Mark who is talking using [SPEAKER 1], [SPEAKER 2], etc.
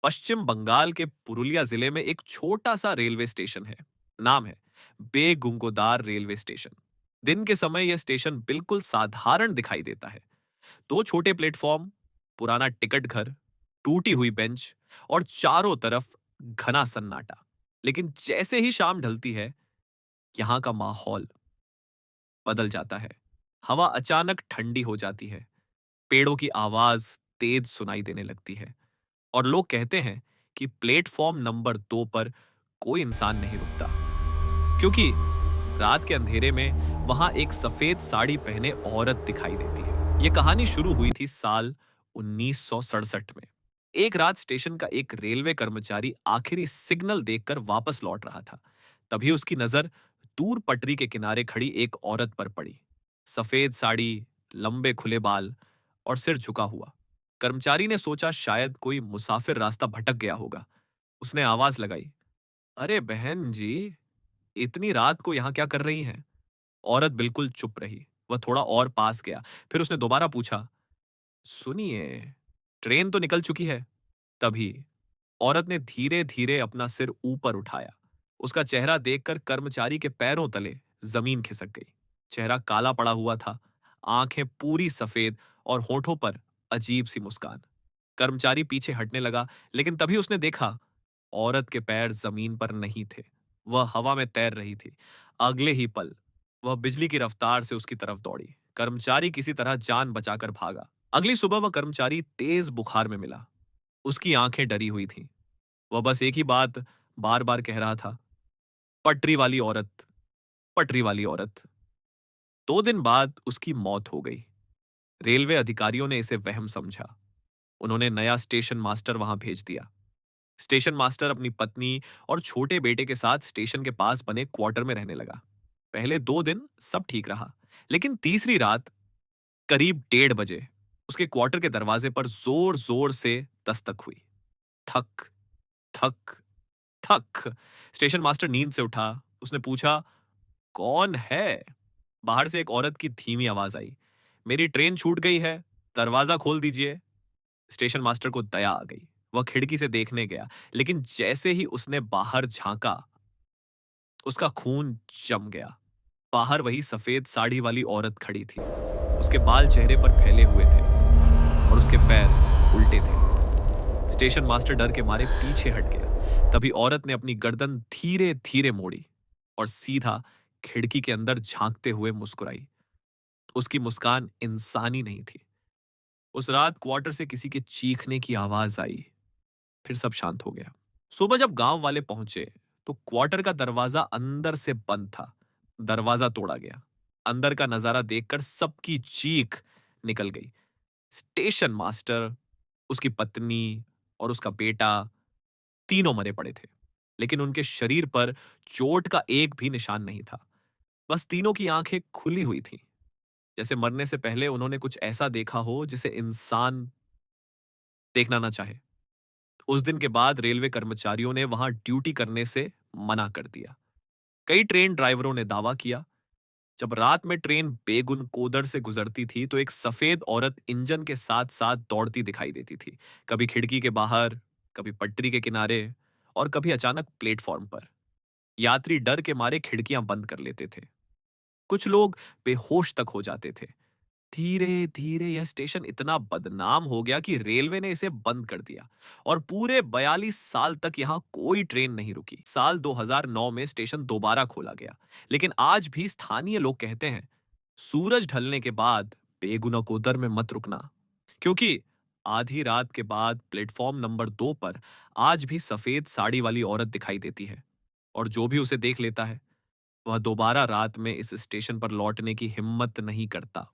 [SPEAKER 1] पश्चिम बंगाल के पुरुलिया जिले में एक छोटा सा रेलवे स्टेशन है। नाम है बेगुंगोदार रेलवे स्टेशन। दिन के समय यह स्टेशन बिल्कुल साधारण दिखाई देता है। दो छोटे प्लेटफॉर्म, पुराना टिकट घर, टूटी हुई बेंच और चारों तरफ घना सन्नाटा। लेकिन जैसे ही शाम ढलती है, यहाँ का माहौल बदल जाता है। हवा अचानक ठंडी हो जाती है, पेड़ों की आवाज तेज सुनाई देने लगती है और लोग कहते हैं कि प्लेटफॉर्म नंबर 2 पर कोई इंसान नहीं रुकता, क्योंकि रात के अंधेरे में वहां एक सफेद साड़ी पहने औरत दिखाई देती है। यह कहानी शुरू हुई थी साल 1967 में। एक रात स्टेशन का एक रेलवे कर्मचारी आखिरी सिग्नल देखकर वापस लौट रहा था। तभी उसकी नजर दूर पटरी के किनारे खड़ी एक औरत पर पड़ी। सफेद साड़ी, लंबे खुले बाल और सिर झुका हुआ। कर्मचारी ने सोचा शायद कोई मुसाफिर रास्ता भटक गया होगा। उसने आवाज लगाई, अरे बहन जी, इतनी रात को यहां क्या कर रही हैं? औरत बिल्कुल चुप रही। वह थोड़ा और पास गया। फिर उसने दोबारा पूछा, सुनिए, ट्रेन तो निकल चुकी है। तभी औरत ने धीरे धीरे अपना सिर ऊपर उठाया। उसका चेहरा देखकर कर्मचारी के पैरों तले जमीन खिसक गई। चेहरा काला पड़ा हुआ था, आंखें पूरी सफेद और होठों पर अजीब सी मुस्कान। कर्मचारी पीछे हटने लगा, लेकिन तभी उसने देखा औरत के पैर जमीन पर नहीं थे। वह हवा में तैर रही थी। अगले ही पल वह बिजली की रफ्तार से उसकी तरफ दौड़ी। कर्मचारी किसी तरह जान बचाकर भागा। अगली सुबह वह कर्मचारी तेज बुखार में मिला। उसकी आंखें डरी हुई थीं। वह बस एक ही बात बार बार कह रहा था, पटरी वाली औरत, पटरी वाली औरत। 2 दिन बाद उसकी मौत हो गई। रेलवे अधिकारियों ने इसे वहम समझा। उन्होंने नया स्टेशन मास्टर वहां भेज दिया। स्टेशन मास्टर अपनी पत्नी और छोटे बेटे के साथ स्टेशन के पास बने क्वार्टर में रहने लगा। पहले 2 दिन सब ठीक रहा, लेकिन तीसरी रात करीब 1:30 बजे उसके क्वार्टर के दरवाजे पर जोर जोर से दस्तक हुई। थक थक थक। स्टेशन मास्टर नींद से उठा। उसने पूछा, कौन है? बाहर से एक औरत की धीमी आवाज आई, मेरी ट्रेन छूट गई है, दरवाजा खोल दीजिए। स्टेशन मास्टर को दया आ गई। वह खिड़की से देखने गया, लेकिन जैसे ही उसने बाहर झांका, उसका खून जम गया। बाहर वही सफेद साड़ी वाली औरत खड़ी थी। उसके बाल चेहरे पर फैले हुए थे और उसके पैर उल्टे थे। स्टेशन मास्टर डर के मारे पीछे हट गया। तभी औरत ने अपनी गर्दन धीरे धीरे मोड़ी और सीधा खिड़की के अंदर झांकते हुए मुस्कुराई। उसकी मुस्कान इंसानी नहीं थी। उस रात क्वार्टर से किसी के चीखने की आवाज आई। फिर सब शांत हो गया। सुबह जब गांव वाले पहुंचे, तो क्वार्टर का दरवाजा अंदर से बंद था। दरवाजा तोड़ा गया। अंदर का नजारा देखकर सबकी चीख निकल गई। स्टेशन मास्टर, उसकी पत्नी और उसका बेटा तीनों मरे पड़े थे, लेकिन उनके शरीर पर चोट का एक भी निशान नहीं था। बस तीनों की आंखें खुली हुई थीं, जैसे मरने से पहले उन्होंने कुछ ऐसा देखा हो जिसे इंसान देखना ना चाहे। उस दिन के बाद रेलवे कर्मचारियों ने वहां ड्यूटी करने से मना कर दिया। कई ट्रेन ड्राइवरों ने दावा किया, जब रात में ट्रेन बेगुन कोदर से गुजरती थी तो एक सफेद औरत इंजन के साथ साथ दौड़ती दिखाई देती थी। कभी खिड़की के बाहर, कभी पटरी के किनारे और कभी अचानक प्लेटफॉर्म पर। यात्री डर के मारे खिड़कियां बंद कर लेते थे। कुछ लोग बेहोश तक हो जाते थे। धीरे धीरे यह स्टेशन इतना बदनाम हो गया कि रेलवे ने इसे बंद कर दिया और पूरे 42 साल तक यहां कोई ट्रेन नहीं रुकी। साल 2009 में स्टेशन दोबारा खोला गया, लेकिन आज भी स्थानीय लोग कहते हैं, सूरज ढलने के बाद बेगुनाकोदर में मत रुकना, क्योंकि आधी रात के बाद प्लेटफॉर्म नंबर 2 पर आज भी सफेद साड़ी वाली औरत दिखाई देती है और जो भी उसे देख लेता है, वह दोबारा रात में इस स्टेशन पर लौटने की हिम्मत नहीं करता।